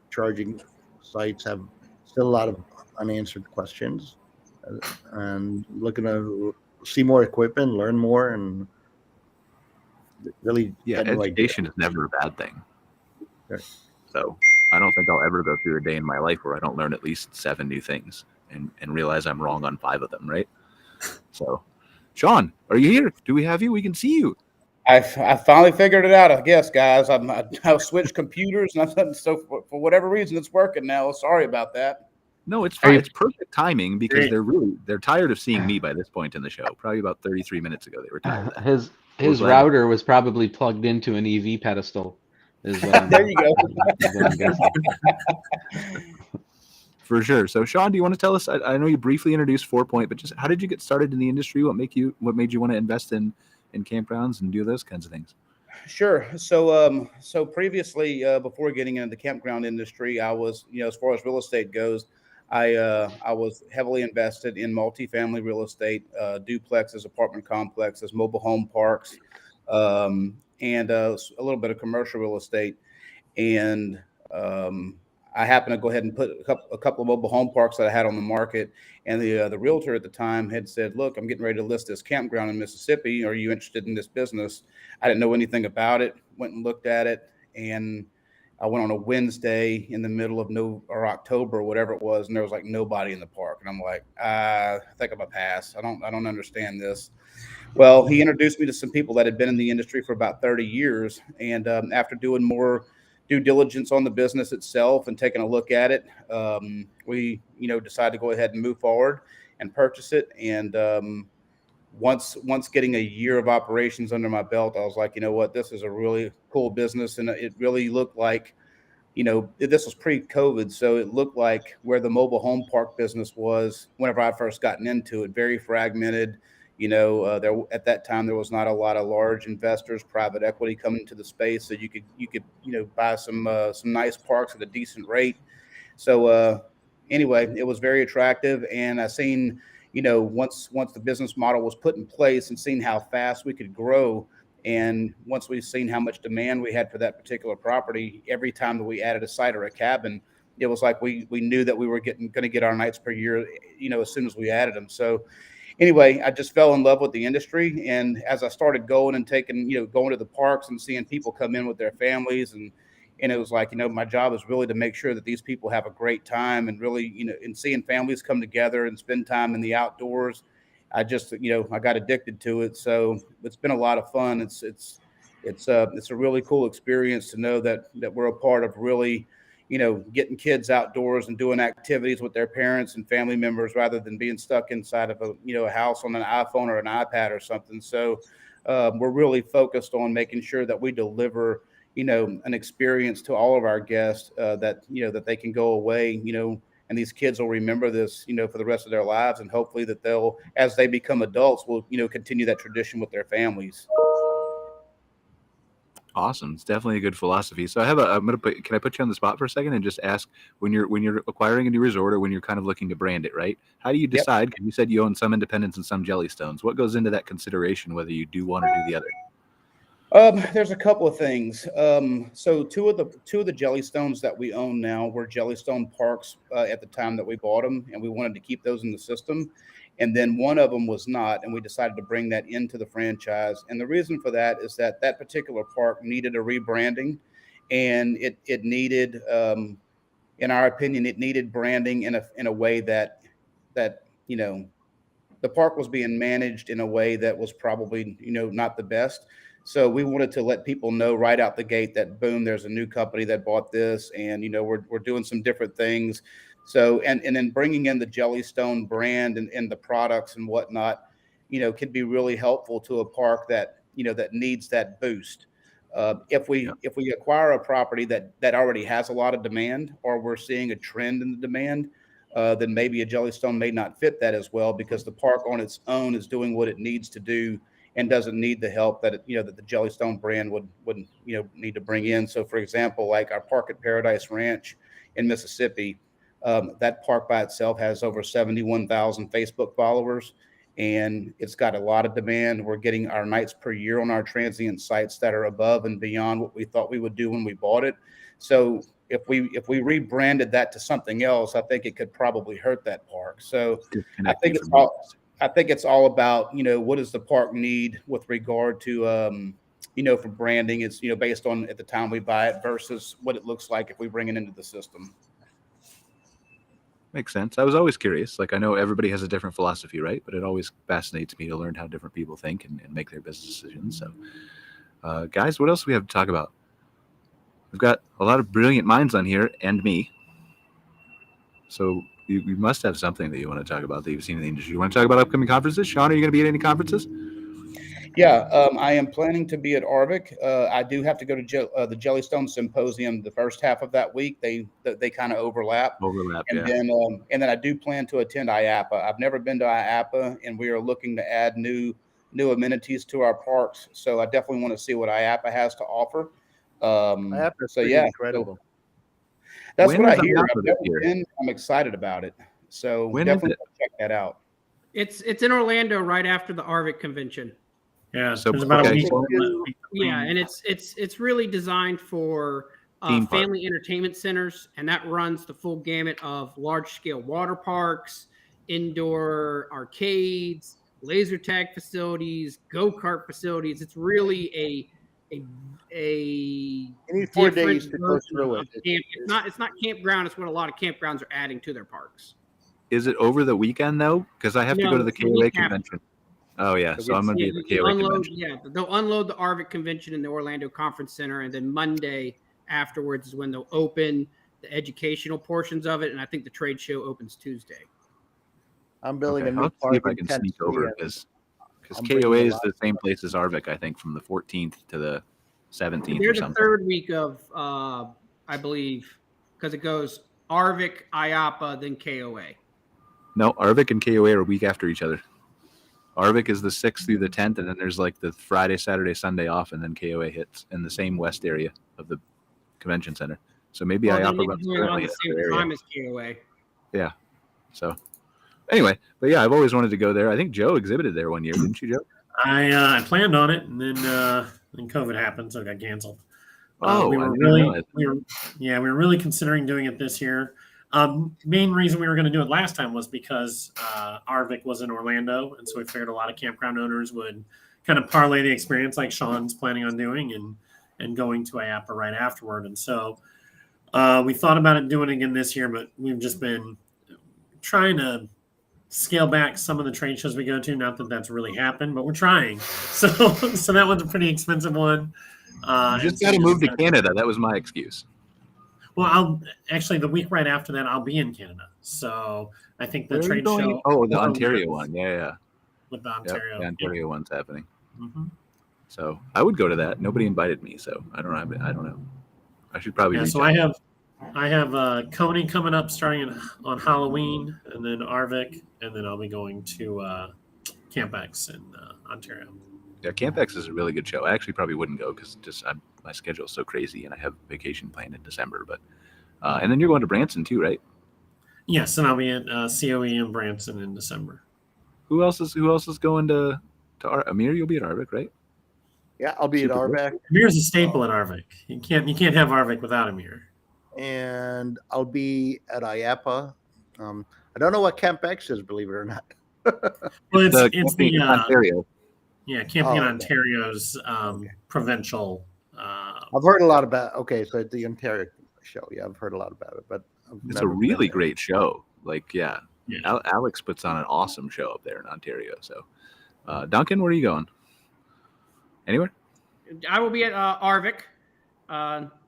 charging sites, have still a lot of unanswered questions, and looking to see more equipment, learn more, and really education is never a bad thing. Okay. So I don't think I'll ever go through a day in my life where I don't learn at least 7 new things and realize I'm wrong on 5 of them, right? So Sean, are you here? Do we have you? We can see you. I finally figured it out, I guess, guys. I've switched computers, and so for whatever reason it's working now. Sorry about that. No, it's fine. It's perfect timing, because they're tired of seeing me by this point in the show. Probably about 33 minutes ago they were tired of that. His router was probably plugged into an EV pedestal. There you go. For sure. So, Sean, do you want to tell us? I know you briefly introduced 4 Point, but just how did you get started in the industry? What made you want to invest in campgrounds and do those kinds of things? Sure. So previously, before getting into the campground industry, I was, as far as real estate goes, I was heavily invested in multifamily real estate, duplexes, apartment complexes, mobile home parks, and a little bit of commercial real estate. And I happened to go ahead and put a couple of mobile home parks that I had on the market. And the realtor at the time had said, "Look, I'm getting ready to list this campground in Mississippi. Are you interested in this business?" I didn't know anything about it. Went and looked at it, and I went on a Wednesday in the middle of October or whatever it was, and there was like nobody in the park. And I'm like, I think I'm gonna pass. I don't understand this. Well, he introduced me to some people that had been in the industry for about 30 years. And after doing more due diligence on the business itself and taking a look at it, we, decided to go ahead and move forward and purchase it. And once getting a year of operations under my belt, I was like, you know what, this is a really cool business. And it really looked like, this was pre-COVID, so it looked like where the mobile home park business was whenever I first gotten into it, very fragmented. There at that time there was not a lot of large investors, private equity coming into the space, so you could buy some nice parks at a decent rate. So anyway, it was very attractive, and I seen once the business model was put in place and seen how fast we could grow. And once we've seen how much demand we had for that particular property, every time that we added a site or a cabin, it was like we knew that we were going to get our nights per year, as soon as we added them. So anyway, I just fell in love with the industry. And as I started going and going to the parks and seeing people come in with their families, and it was like, my job is really to make sure that these people have a great time, and really, and seeing families come together and spend time in the outdoors. I just, I got addicted to it. So it's been a lot of fun. It's a really cool experience to know that we're a part of really, getting kids outdoors and doing activities with their parents and family members rather than being stuck inside of a house on an iPhone or an iPad or something. So we're really focused on making sure that we deliver, an experience to all of our guests that they can go away, and these kids will remember this, for the rest of their lives. And hopefully that they'll, as they become adults, will, continue that tradition with their families. Awesome. It's definitely a good philosophy. So can I put you on the spot for a second and just ask, when you're acquiring a new resort, or when you're kind of looking to brand it, right? How do you decide? Because you said you own some Independence and some Jellystones. What goes into that consideration, whether you do one or do the other? There's a couple of things. So two of the Jellystones that we own now were Jellystone parks at the time that we bought them, and we wanted to keep those in the system. And then one of them was not, and we decided to bring that into the franchise. And the reason for that is that particular park needed a rebranding, and it needed, in our opinion, it needed branding in a way that the park was being managed in a way that was probably not the best. So we wanted to let people know right out the gate that, boom, there's a new company that bought this, and we're doing some different things. So and then bringing in the Jellystone brand and the products and whatnot, can be really helpful to a park that that needs that boost. If we acquire a property that already has a lot of demand, or we're seeing a trend in the demand, then maybe a Jellystone may not fit that as well, because the park on its own is doing what it needs to do and doesn't need the help that that the Jellystone brand would need to bring in. So, for example, like our park at Paradise Ranch in Mississippi, that park by itself has over 71,000 Facebook followers, and it's got a lot of demand. We're getting our nights per year on our transient sites that are above and beyond what we thought we would do when we bought it. So if we rebranded that to something else, I think it could probably hurt that park. So I think it's all about, what does the park need with regard to, for branding. It's, based on at the time we buy it versus what it looks like if we bring it into the system. Makes sense. I was always curious. Like, I know everybody has a different philosophy, right? But it always fascinates me to learn how different people think and make their business decisions. So, guys, what else do we have to talk about? We've got a lot of brilliant minds on here, and me. So you must have something that you want to talk about that you've seen in the industry. You want to talk about upcoming conferences? Sean, are you going to be at any conferences? Yeah, I am planning to be at ARVIC. I do have to go to the Jellystone Symposium the first half of that week. They kind of overlap. And then I do plan to attend IAAPA. I've never been to IAAPA, and we are looking to add new amenities to our parks. So I definitely want to see what IAAPA has to offer. IAAPA is incredible. That's When what is I hear. IAPA I've this never year? been. I'm excited about it. So When is definitely it? check that out. It's in Orlando right after the Arvik convention. Yeah, So, there's about okay, a week. so- Yeah, and it's really designed for Theme park. family entertainment centers, and that runs the full gamut of large scale water parks, indoor arcades, laser tag facilities, go kart facilities. It's really a You need 4 days to go version through of it. camp. It's not campground. It's what a lot of campgrounds are adding to their parks. Is it over the weekend though? Because I have to No, go to the it's the KOA week after. convention. Oh yeah, so I'm gonna be at the You KOA unload, convention. they'll unload the Arvik convention in the Orlando Conference Center, and then Monday afterwards is when they'll open the educational portions of it, and I think the trade show opens Tuesday. I'm building Okay, a new I'll have to see park if I in can Tennessee. sneak over and because I'm bringing KOA a is lot the same place as Arvik, I think, from the 14th to the 17th They're or the something. third week of, I believe, because it goes Arvik, IAPA, then KOA. No, Arvik and KOA are a week after each other. Arvik is the 6th through the 10th, and then there's like the Friday, Saturday, Sunday off, and then KOA hits in the same west area of the convention center. So maybe Well, then IAPA they're runs doing it on currently the in same that area. time as KOA. Yeah. So anyway, but yeah, I've always wanted to go there. I think Joe exhibited there one year, didn't you, Joe? I planned on it, and then COVID happened, so it got canceled. Oh, we I were didn't really, realize. we were really considering doing it this year. Main reason we were going to do it last time was because Arvik was in Orlando, and so we figured a lot of campground owners would kind of parlay the experience like Sean's planning on doing, and going to IAPA right afterward. And so we thought about it doing it again this year, but we've just been trying to scale back some of the trade shows we go to. Not that that's really happened, but we're trying. So that one's a pretty expensive one. You just got to move to Canada. That was my excuse. Well, I'll actually the week right after that I'll be in Canada. So I think the Where are you trade going? show. Oh, the Ontario one. Yeah. With the Yep, Ontario. the Ontario one's happening. Mm-hmm. So I would go to that. Nobody invited me, so I don't know. I should probably. Yeah. reach So out. I have Coney coming up starting on Halloween, and then Arvik, and then I'll be going to Camp X in Ontario. Yeah, Camp X is a really good show. I actually probably wouldn't go because my schedule is so crazy, and I have vacation planned in December. But and then you're going to Branson too, right? Yes, and I'll be at COE in Branson in December. Who else is going to Amir? You'll be at Arvik, right? Yeah, I'll be at Super Arvik, Amir's a staple at Arvik. You can't have Arvik without Amir. and I'll be at IAPA. I don't know what Camp X is, believe it or not. Well, it's Camping in the Ontario. yeah, Camping in okay. Ontario's Okay. provincial. I've heard a lot about. Okay, so at the Ontario show, yeah, I've heard a lot about it, but I've It's a never been really there. great show. Like, yeah, Yeah. Alex puts on an awesome show up there in Ontario. So, Duncan, where are you going? Anywhere? I will be at Arvik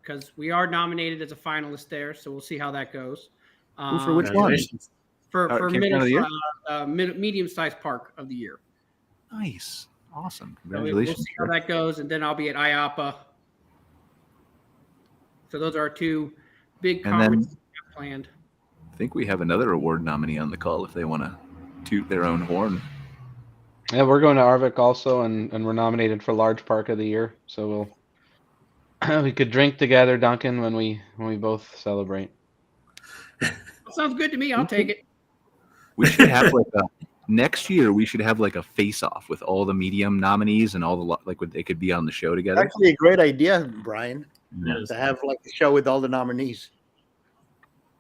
because we are nominated as a finalist there, so we'll see how that goes. For which one? Congratulations. For Campground of the year? medium-sized park of the year. Nice, awesome, So we'll congratulations. see how that goes, and then I'll be at IAPA. So those are our two big And then- conferences we have planned. I think we have another award nominee on the call if they want to toot their own horn. Yeah, we're going to Arvik also, and we're nominated for Large Park of the Year. So we could drink together, Duncan, when we both celebrate. Sounds good to me. I'll take it. We should have next year. We should have like a face-off with all the medium nominees and all the they could be on the show together. Actually, a great idea, Brian, Yes. to have like a show with all the nominees.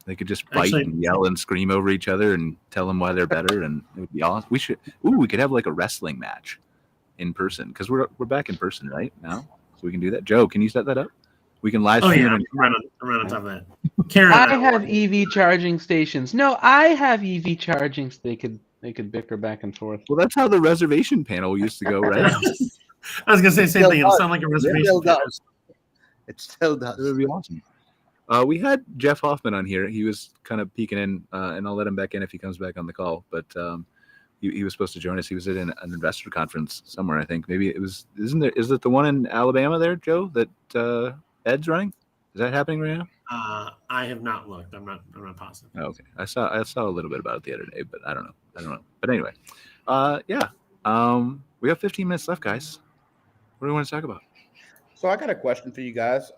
They could just fight Actually- and yell and scream over each other and tell them why they're better, and it would be awesome. We could have like a wrestling match in person because we're back in person right now, so we can do that. Joe, can you set that up? We can live Oh stream. yeah, it. I'm right on top of that. Karen, I have EV charging stations. No, I have EV charging. They could bicker back and forth. Well, that's how the reservation panel used to go, right? I was gonna say the same Still thing. It'll does. sound like a It reservation. still does. It still It would does. be awesome. We had Jeff Hoffman on here. He was kind of peeking in, and I'll let him back in if he comes back on the call. But he was supposed to join us. He was at an investor conference somewhere, I think. Maybe it was. Is it the one in Alabama there, Joe? That Ed's running? Is that happening right now? I have not looked. I'm not positive. Oh, okay. I saw a little bit about it the other day, but I don't know. But anyway, yeah. We have 15 minutes left, guys. What do you want to talk about? So I got a question for you guys.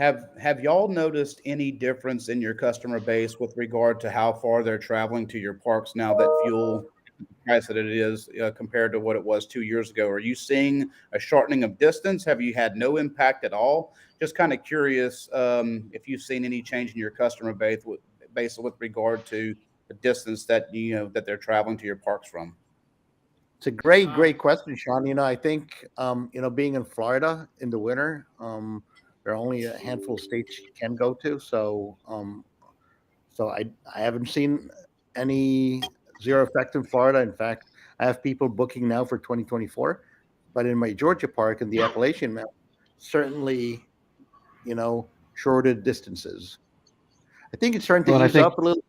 Have y'all noticed any difference in your customer base with regard to how far they're traveling to your parks now that fuel price that it is compared to what it was 2 years ago? Are you seeing a shortening of distance? Have you had no impact at all? Just kind of curious if you've seen any change in your customer base with regard to the distance that that they're traveling to your parks from. It's a great question, Sean. I think being in Florida in the winter, there are only a handful of states you can go to. So I haven't seen any zero effect in Florida. In fact, I have people booking now for 2024. But in my Georgia park in the Appalachian Mountain, certainly, shorter distances. I think it's starting to ease up a little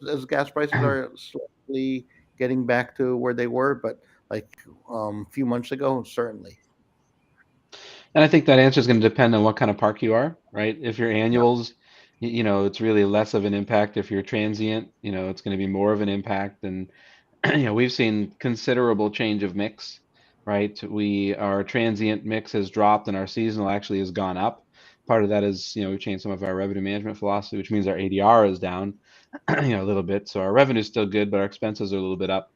as gas prices are slowly getting back to where they were, but like a few months ago, certainly. And I think that answer is going to depend on what kind of park you are, right? If you're annuals, it's really less of an impact. If you're transient, it's going to be more of an impact. And we've seen considerable change of mix, right? Our transient mix has dropped and our seasonal actually has gone up. Part of that is, we've changed some of our revenue management philosophy, which means our ADR is down, a little bit. So our revenue is still good, but our expenses are a little bit up.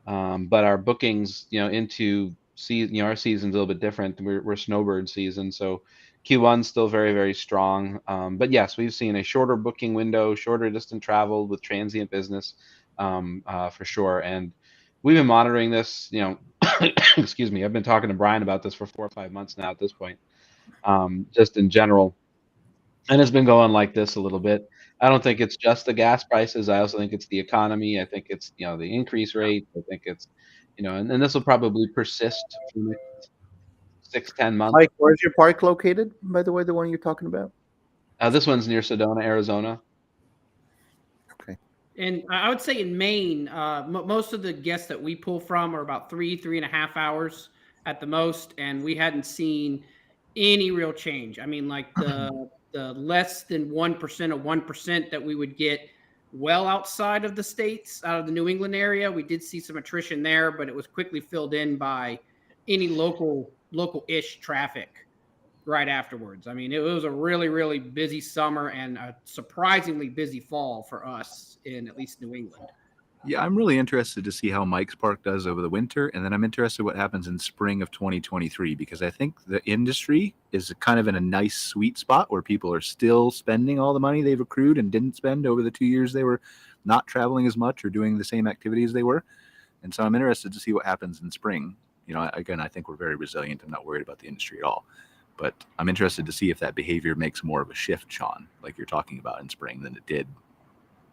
But our bookings, into season, our season's a little bit different. We're snowbird season, so Q1's still very, very strong. But yes, we've seen a shorter booking window, shorter distance travel with transient business, for sure. And we've been monitoring this. Excuse me. I've been talking to Brian about this for 4 or 5 months now at this point, just in general, and it's been going like this a little bit. I don't think it's just the gas prices. I also think it's the economy. I think it's the increase rate. I think it's and this will probably persist for the next 6-10 months. Mike, where's your park located, by the way, the one you're talking about? This one's near Sedona, Arizona. Okay. And I would say in Maine, most of the guests that we pull from are about 3.5 hours at the most, and we hadn't seen any real change. I mean, like the less than 1% of 1% that we would get well outside of the states, out of the New England area, we did see some attrition there, but it was quickly filled in by any local-ish traffic right afterwards. I mean, it was a really, really busy summer and a surprisingly busy fall for us in at least New England. Yeah, I'm really interested to see how Mike's park does over the winter, and then I'm interested what happens in spring of 2023, because I think the industry is kind of in a nice sweet spot where people are still spending all the money they've accrued and didn't spend over the 2 years they were not traveling as much or doing the same activities they were. And so I'm interested to see what happens in spring. Again, I think we're very resilient. I'm not worried about the industry at all. But I'm interested to see if that behavior makes more of a shift, Sean, like you're talking about in spring than it did.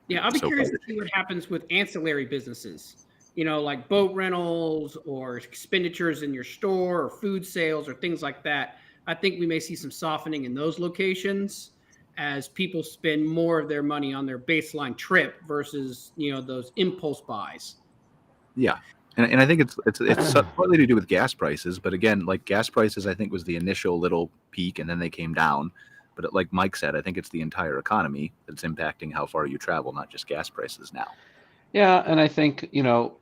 Yeah, I'll be curious to see what happens with ancillary businesses, like boat rentals or expenditures in your store or food sales or things like that. I think we may see some softening in those locations as people spend more of their money on their baseline trip versus, those impulse buys. Yeah. And I think it's partly to do with gas prices. But again, like gas prices, I think was the initial little peak and then they came down. But like Mike said, I think it's the entire economy that's impacting how far you travel, not just gas prices now. Yeah, and I think,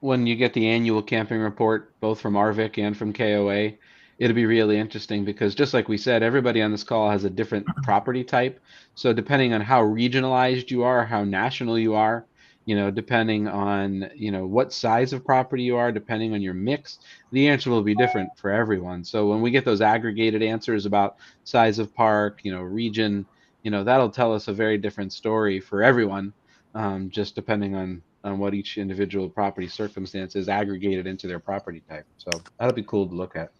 when you get the annual camping report, both from RVIC and from KOA, it'll be really interesting because just like we said, everybody on this call has a different property type. So depending on how regionalized you are, how national you are, depending on, what size of property you are, depending on your mix, the answer will be different for everyone. So when we get those aggregated answers about size of park, region, that'll tell us a very different story for everyone, just depending on what each individual property circumstance is aggregated into their property type. So that'll be cool to look at.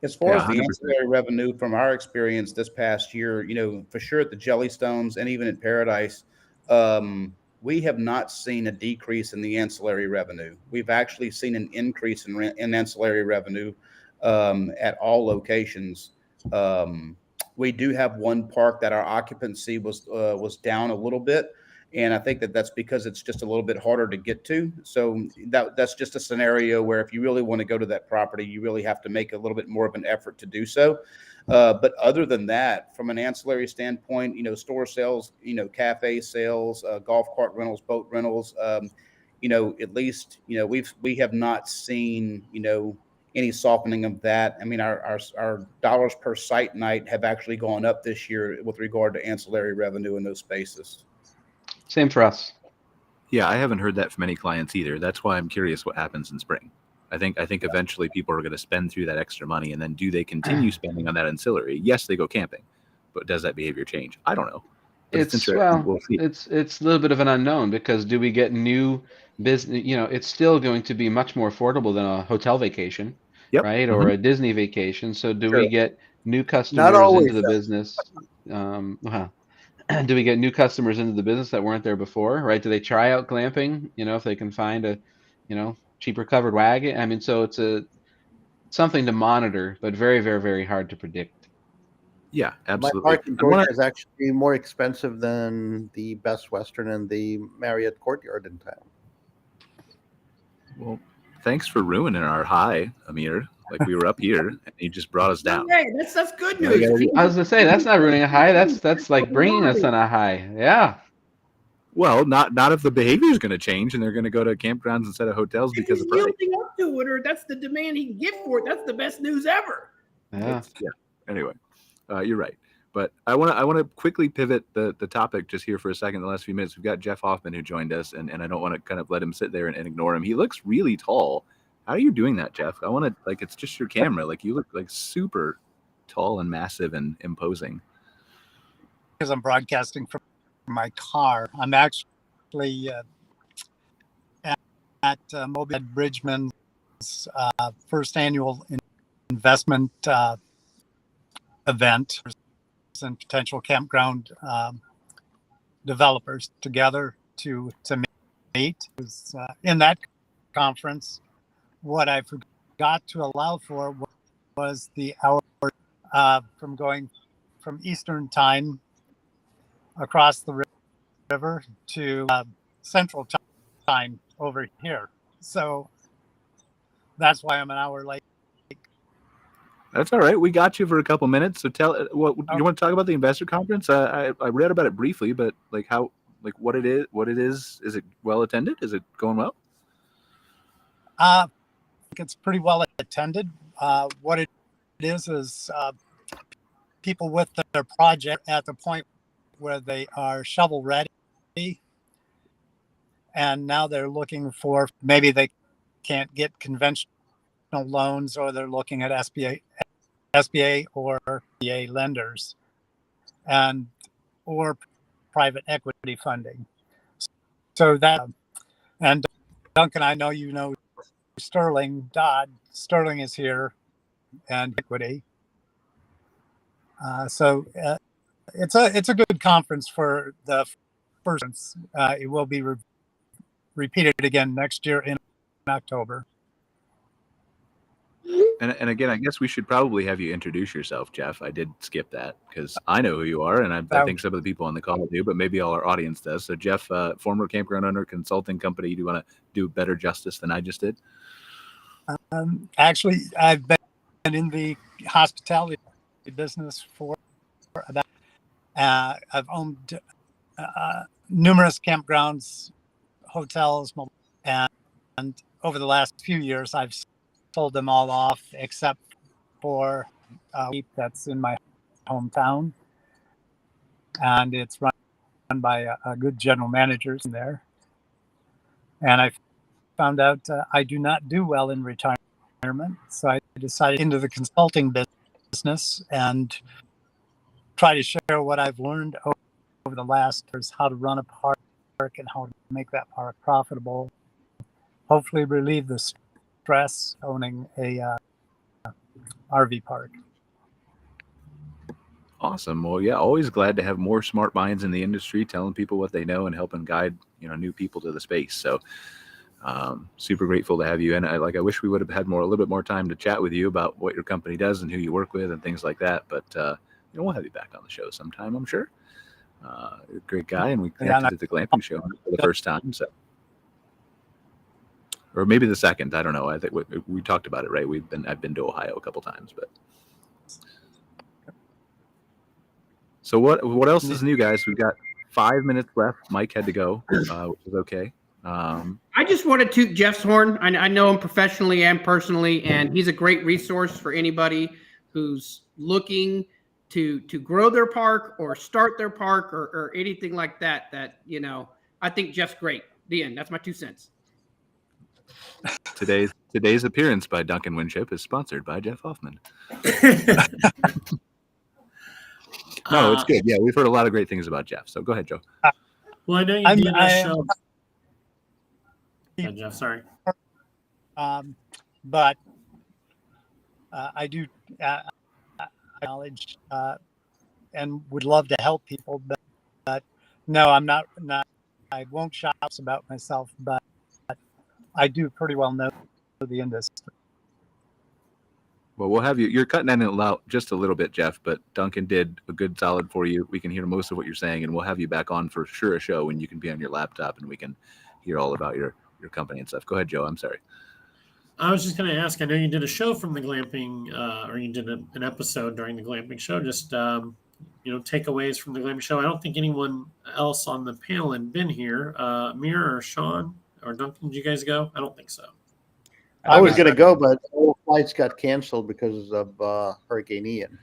As far as the 100%. ancillary revenue from our experience this past year, for sure at the Jellystones and even at Paradise, we have not seen a decrease in the ancillary revenue. We've actually seen an increase in ancillary revenue at all locations. We do have one park that our occupancy was down a little bit, and I think that's because it's just a little bit harder to get to. So that's just a scenario where if you really want to go to that property, you really have to make a little bit more of an effort to do so. But other than that, from an ancillary standpoint, store sales, cafe sales, golf cart rentals, boat rentals, at least, we have not seen, any softening of that. I mean, our dollars per site night have actually gone up this year with regard to ancillary revenue in those spaces. Same for us. Yeah, I haven't heard that from any clients either. That's why I'm curious what happens in spring. I think eventually people are going to spend through that extra money, and then do they continue spending on that ancillary? Yes, they go camping, but does that behavior change? I don't know. But it's interesting. Well, we'll see. it's a little bit of an unknown, because do we get new business? It's still going to be much more affordable than a hotel vacation, Yep. right? Or a Disney vacation. So do Sure. we get new customers always, into the business? Do we get new customers into the business that weren't there before, right? Do they try out glamping, if they can find a, cheaper covered wagon? I mean, so it's something to monitor, but very, very, very hard to predict. Yeah, absolutely. My park in Georgia is actually more expensive than the Best Western and the Marriott Courtyard in town. Well, thanks for ruining our high, Amir. Like, we were up here, and you just brought us down. Hey, that's good news. I was gonna say, that's not ruining a high. That's like bringing us on a high. Yeah. Well, not if the behavior is going to change and they're going to go to campgrounds instead of hotels because of price. Yielding up to it, or that's the demand he can get for it. That's the best news ever. Yeah. Anyway, you're right. But I want to quickly pivot the topic just here for a second. The last few minutes, we've got Jeff Hoffman who joined us, and I don't want to kind of let him sit there and ignore him. He looks really tall. How are you doing that, Jeff? I want to, like, it's just your camera. Like, you look like super tall and massive and imposing. Because I'm broadcasting from my car. I'm actually at Mobile Bridgman's first annual investment event, and potential campground developers together to meet. In that conference, what I forgot to allow for was the hour from going from Eastern time across the river to Central time over here. So that's why I'm an hour late. That's all right. We got you for a couple minutes. So tell what you want to talk about the investor conference. I read about it briefly, but what it is. Is it well attended? Is it going well? I think it's pretty well attended. What it is people with their project at the point where they are shovel ready, and now they're looking for, maybe they can't get conventional loans, or they're looking at SBA or PA lenders, or private equity funding. So that, and Duncan, I know you know Sterling Dodd. Sterling is here, and equity. So it's a good conference for the first. It will be repeated again next year in October. And again, I guess we should probably have you introduce yourself, Jeff. I did skip that because I know who you are, and I think some of the people on the call do, but maybe all our audience does. So, Jeff, former campground owner, consulting company. Do you want to do better justice than I just did? Actually, I've been in the hospitality business for about. I've owned numerous campgrounds, hotels, and over the last few years, I've sold them all off except for that's in my hometown, and it's run by a good general manager in there. And I found out I do not do well in retirement, so I decided into the consulting business and try to share what I've learned over the last years, how to run a park and how to make that park profitable. Hopefully relieve the stress owning a RV park. Awesome. Well, yeah, always glad to have more smart minds in the industry telling people what they know and helping guide new people to the space. So super grateful to have you. And I wish we would have had a little bit more time to chat with you about what your company does and who you work with and things like that. But we'll have you back on the show sometime, I'm sure. You're a great guy, and we connected at the glamping show for the first time. So, or maybe the second. I don't know. I think we talked about it, right? I've been to Ohio a couple times, but. So what else is new, guys? We've got 5 minutes left. Mike had to go, which is okay. I just want to toot Jeff's horn. I know him professionally and personally, and he's a great resource for anybody who's looking to grow their park or start their park or anything like that. I think Jeff's great. The end. That's my 2 cents. Today's appearance by Duncan Winship is sponsored by Jeff Hoffman. No, it's good. Yeah, we've heard a lot of great things about Jeff. So go ahead, Joe. Well, I know you did a show. Yeah, Jeff, sorry. But I do acknowledge and would love to help people, but no, I'm not. I won't shout about myself, but I do pretty well know the industry. Well, we'll have you. You're cutting in and out just a little bit, Jeff, but Duncan did a good solid for you. We can hear most of what you're saying, and we'll have you back on for sure a show when you can be on your laptop and we can hear all about your company and stuff. Go ahead, Joe. I'm sorry. I was just going to ask, I know you did a show from the glamping, or you did an episode during the glamping show, just, takeaways from the glamping show. I don't think anyone else on the panel had been here. Amir or Sean or Duncan, did you guys go? I don't think so. I was going to go, but all flights got canceled because of Hurricane Ian.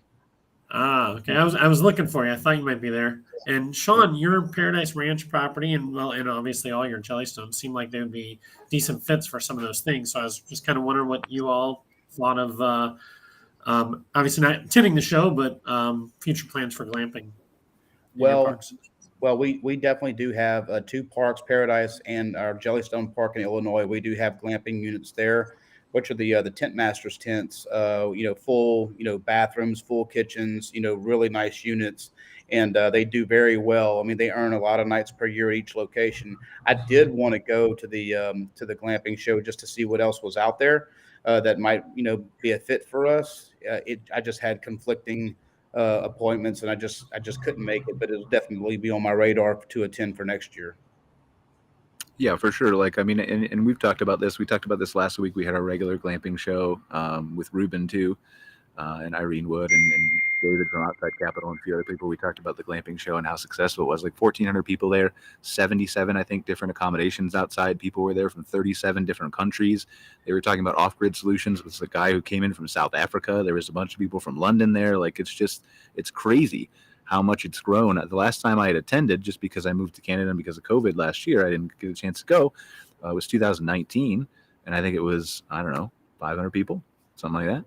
Okay. I was looking for you. I thought you might be there. And Sean, your Paradise Ranch property and obviously all your Jellystones seem like they would be decent fits for some of those things. So I was just kind of wondering what you all thought of, obviously not attending the show, but future plans for glamping. Well, we definitely do have 2 parks, Paradise and our Jellystone Park in Illinois. We do have glamping units there, which are the Tent Masters tents, full, bathrooms, full kitchens, really nice units. And they do very well. I mean, they earn a lot of nights per year at each location. I did want to go to the glamping show just to see what else was out there that might, be a fit for us. I just had conflicting appointments, and I just couldn't make it. But it'll definitely be on my radar to attend for next year. Yeah, for sure. And we've talked about this. We talked about this last week. We had our regular glamping show with Ruben too, and Irene Wood and David from Outside Capital and a few other people. We talked about the glamping show and how successful it was. Like 1,400 people there, 77, I think, different accommodations outside. People were there from 37 different countries. They were talking about off-grid solutions. It was a guy who came in from South Africa. There was a bunch of people from London there. Like, it's crazy how much it's grown. The last time I had attended, just because I moved to Canada and because of COVID last year, I didn't get a chance to go. It was 2019, and I think it was, 500 people, something like that.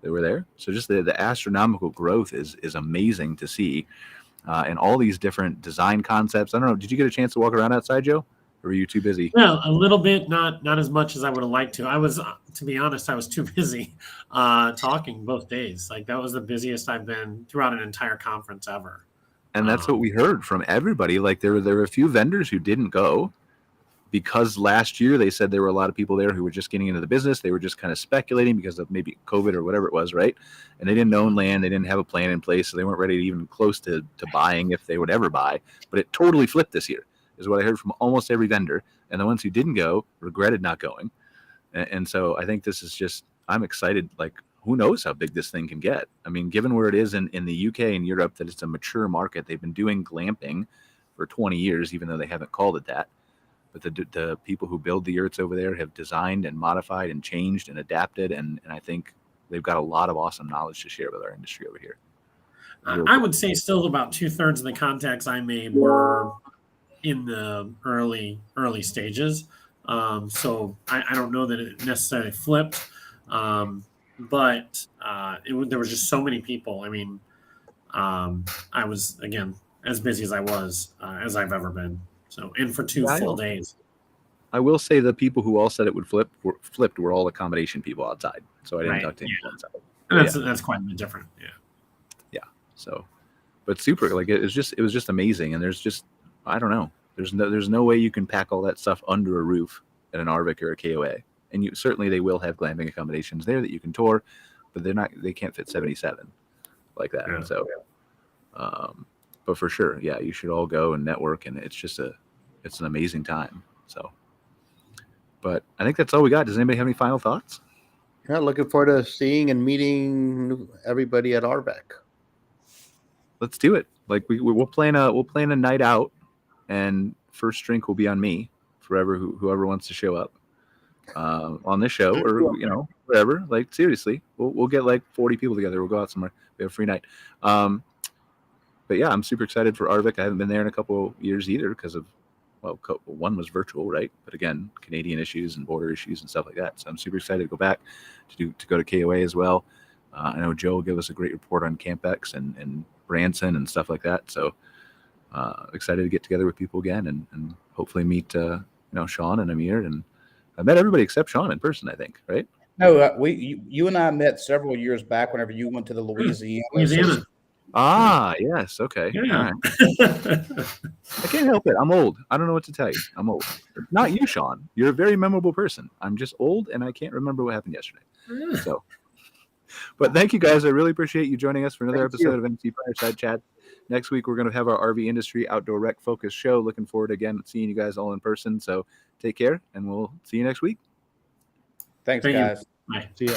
They were there. So just the astronomical growth is amazing to see, and all these different design concepts. I don't know. Did you get a chance to walk around outside, Joe? Or were you too busy? Well, a little bit, not as much as I would have liked to. I was, to be honest, I was too busy talking both days. Like, that was the busiest I've been throughout an entire conference ever. And that's what we heard from everybody. Like, there were a few vendors who didn't go because last year they said there were a lot of people there who were just getting into the business. They were just kind of speculating because of maybe COVID or whatever it was, right? And they didn't own land. They didn't have a plan in place, so they weren't ready to even close to buying if they would ever buy. But it totally flipped this year, is what I heard from almost every vendor. And the ones who didn't go regretted not going. And so I think this is just, I'm excited. Like, who knows how big this thing can get? I mean, given where it is in the UK and Europe, that it's a mature market. They've been doing glamping for 20 years, even though they haven't called it that. But the people who build the yurts over there have designed and modified and changed and adapted. And I think they've got a lot of awesome knowledge to share with our industry over here. I would say still about 2/3 of the contacts I made were in the early stages. So I don't know that it necessarily flipped. But there was just so many people. I mean, I was, again, as busy as I was, as I've ever been. So, and for 2 full days. I will say the people who all said it would flipped were all accommodation people outside. So I didn't talk to anyone outside. That's quite a bit different. Yeah. Yeah. So, but super, like, it was just amazing. And there's just, I don't know. There's no way you can pack all that stuff under a roof at an RVIC or a KOA. And certainly they will have glamping accommodations there that you can tour, but they can't fit 77 like that. Yeah. So, but for sure, yeah, you should all go and network, and it's an amazing time. So, but I think that's all we got. Does anybody have any final thoughts? Yeah, looking forward to seeing and meeting everybody at RVIC. Let's do it. Like we'll plan a night out, and first drink will be on me forever. Whoever wants to show up on this show, or whatever. Like seriously, we'll get like 40 people together. We'll go out somewhere. We have a free night. But yeah, I'm super excited for Arvik. I haven't been there in a couple years either because of, well, one was virtual, right? But again, Canadian issues and border issues and stuff like that. So I'm super excited to go back to go to KOA as well. I know Joe will give us a great report on CampX and Branson and stuff like that. So excited to get together with people again and hopefully meet Sean and Amir. And I met everybody except Sean in person, I think, right? No, you and I met several years back whenever you went to the Louisiana. Ah, yes. Okay. Yeah. All right. I can't help it. I'm old. I don't know what to tell you. I'm old. Not you, Sean. You're a very memorable person. I'm just old and I can't remember what happened yesterday. So, but thank you guys. I really appreciate you joining us for another episode of MC Fireside Chat. Next week, we're going to have our RV industry outdoor rec focus show. Looking forward again seeing you guys all in person. So take care and we'll see you next week. Thanks, guys. Bye. See ya.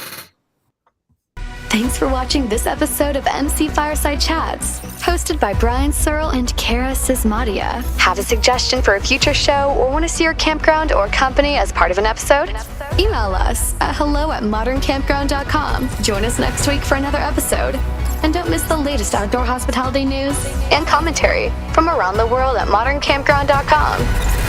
Thanks for watching this episode of MC Fireside Chats, hosted by Brian Searl and Cara Csizmadia. Have a suggestion for a future show or want to see your campground or company as part of an episode? Email us at hello@moderncampground.com. Join us next week for another episode. And don't miss the latest outdoor hospitality news and commentary from around the world at moderncampground.com.